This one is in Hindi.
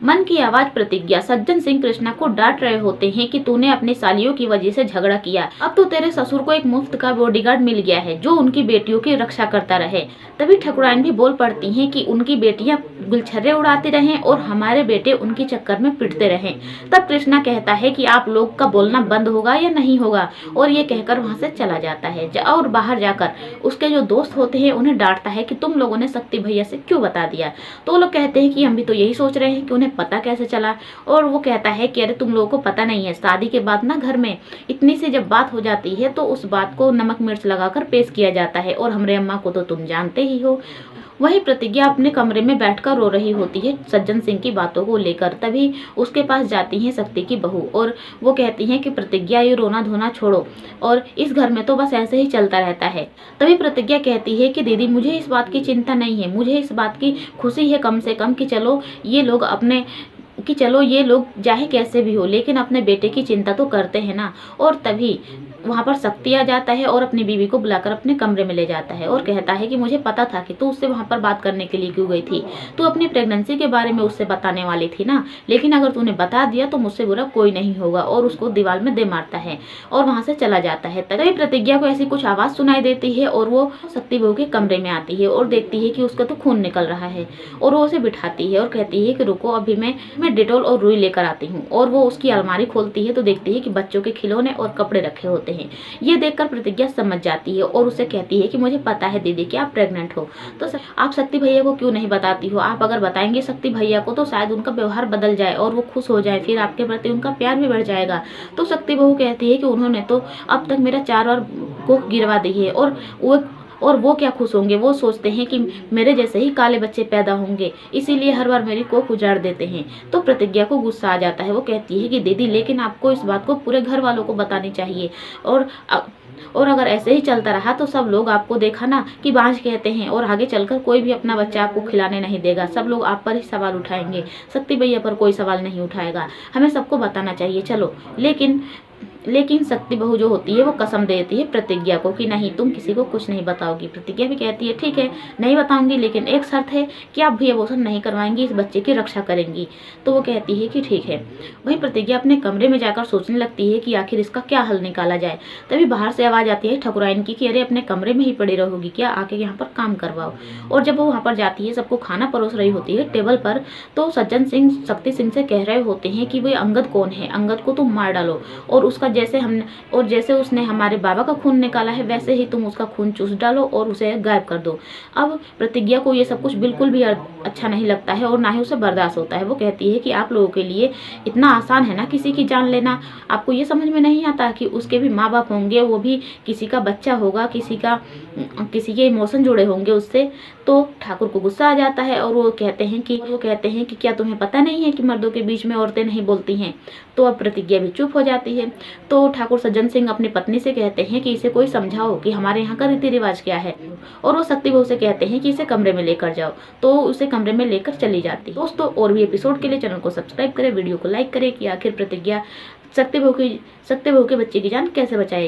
मन की आवाज प्रतिज्ञा। सज्जन सिंह कृष्णा को डांट रहे होते हैं कि तूने अपनी सालियों की वजह से झगड़ा किया, अब तो तेरे ससुर को एक मुफ्त का बॉडीगार्ड मिल गया है जो उनकी बेटियों की रक्षा करता रहे। तभी ठकुराइन भी बोल पड़ती हैं कि उनकी बेटियां गुलछर्रे उड़ाती रहें और हमारे बेटे उनके चक्कर में पिटते रहें। तब कृष्णा कहता है कि आप लोग का बोलना बंद होगा या नहीं होगा, और ये कहकर वहां से चला जाता है। और बाहर जाकर उसके जो दोस्त होते हैं उन्हें डांटता है कि तुम लोगों ने शक्ति भैया से क्यों बता दिया। तो वो लोग कहते हैं कि हम भी तो यही सोच रहे हैं कि उन्हें पता कैसे चला। और वो कहता है कि अरे तुम लोगों को पता नहीं है, शादी के बाद ना घर में इतनी सी जब बात हो जाती है तो उस बात को नमक मिर्च लगाकर पेश किया जाता है, और हमरे अम्मा को तो तुम जानते ही हो। वही प्रतिज्ञा अपने कमरे में बैठकर रो रही होती है सज्जन सिंह की बातों को लेकर। तभी उसके पास जाती है शक्ति की बहू, और वो कहती है कि प्रतिज्ञा ये रोना धोना छोड़ो, और इस घर में तो बस ऐसे ही चलता रहता है। तभी प्रतिज्ञा कहती है कि दीदी मुझे इस बात की चिंता नहीं है, मुझे इस बात की खुशी है कम से कम कि चलो ये लोग चाहे कैसे भी हो लेकिन अपने बेटे की चिंता तो करते हैं ना। और तभी वहाँ पर शक्ति आ जाता है और अपनी बीवी को बुलाकर अपने कमरे में ले जाता है और कहता है कि मुझे पता था कि तू उससे वहाँ पर बात करने के लिए क्यों गई थी। तू अपनी प्रेगनेंसी के बारे में उससे बताने वाली थी ना, लेकिन अगर तूने बता दिया तो मुझसे बुरा कोई नहीं होगा। और उसको दीवार में दे मारता है और वहाँ से चला जाता है। तभी प्रतिज्ञा को ऐसी कुछ आवाज़ सुनाई देती है और वो शक्ति बहू के कमरे में आती है और देखती है कि उसका तो खून निकल रहा है। और वो उसे बिठाती है और कहती है कि रुको अभी मैं डेटॉल और रुई लेकर आती हूँ। और वो उसकी अलमारी खोलती है तो देखती है कि बच्चों के खिलौने और कपड़े रखे होते हैं। ये देखकर प्रतिज्ञा समझ जाती है और उसे कहती है कि मुझे पता है दीदी कि आप प्रेग्नेंट हो, तो आप शक्ति भैया को क्यों नहीं बताती हो। आप अगर बताएंगे शक्ति भैया को तो शायद उनका व्यवहार बदल जाए और वो खुश हो जाए, फिर आपके प्रति उनका प्यार भी बढ़ जाएगा। तो शक्ति बहू कहती है कि उन्होंने तो अब तक मेरा 4 बार कोख गिरवा दी है और वो क्या खुश होंगे। वो सोचते हैं कि मेरे जैसे ही काले बच्चे पैदा होंगे, इसीलिए हर बार मेरी कोख उजाड़ देते हैं। तो प्रतिज्ञा को गुस्सा आ जाता है। वो कहती है कि दीदी लेकिन आपको इस बात को पूरे घर वालों को बतानी चाहिए, और अगर ऐसे ही चलता रहा तो सब लोग आपको देखा ना कि बांझ कहते हैं, और आगे चलकर कोई भी अपना बच्चा आपको खिलाने नहीं देगा। सब लोग आप पर ही सवाल उठाएंगे, शक्ति भैया पर कोई सवाल नहीं उठाएगा। हमें सबको बताना चाहिए चलो। लेकिन शक्ति बहू जो होती है वो कसम देती है प्रतिज्ञा को कि नहीं तुम किसी को कुछ नहीं बताओगी। प्रतिज्ञा भी कहती है ठीक है नहीं बताऊंगी, लेकिन एक शर्त है कि आप भी अबॉर्शन नहीं करवाएंगी, इस बच्चे की रक्षा करेंगी। तो वो कहती है कि ठीक है। वही प्रतिज्ञा अपने कमरे में जाकर सोचने लगती है कि आखिर इसका क्या हल निकाला जाए। तभी बाहर से आवाज़ आती है ठकुराइन की कि अरे अपने कमरे में ही पड़ी रहोगी क्या, आके यहाँ पर काम करवाओ। और जब वो वहाँ पर जाती है सबको खाना परोस रही होती है टेबल पर, तो सज्जन सिंह शक्ति सिंह से कह रहे होते हैं कि वो अंगद कौन है, अंगद को तुम मार डालो, और जैसे उसने हमारे बाबा का खून निकाला है वैसे ही तुम उसका खून चूस डालो और उसे गायब कर दो। अब प्रतिज्ञा को ये सब कुछ बिल्कुल भी अच्छा नहीं लगता है और ना ही उसे बर्दाश्त होता है। वो कहती है कि आप लोगों के लिए इतना आसान है ना किसी की जान लेना, आपको ये समझ में नहीं आता कि उसके भी माँ बाप होंगे, वो भी किसी का बच्चा होगा, किसी के इमोशन जुड़े होंगे उससे। तो ठाकुर को गुस्सा आ जाता है और वो कहते हैं कि क्या तुम्हें पता नहीं है कि मर्दों के बीच में औरतें नहीं बोलती हैं। तो अब प्रतिज्ञा भी चुप हो जाती है। तो ठाकुर सज्जन सिंह अपनी पत्नी से कहते हैं कि इसे कोई समझाओ कि हमारे यहाँ का रीति रिवाज क्या है, और वो शक्ति बहू से कहते हैं कि इसे कमरे में लेकर जाओ। तो उसे कमरे में लेकर चली जाती है। दोस्तों और भी एपिसोड के लिए चैनल को सब्सक्राइब करें, वीडियो को लाइक करें कि आखिर प्रतिज्ञा शक्ति बहू के बच्चे की जान कैसे बचाएगी।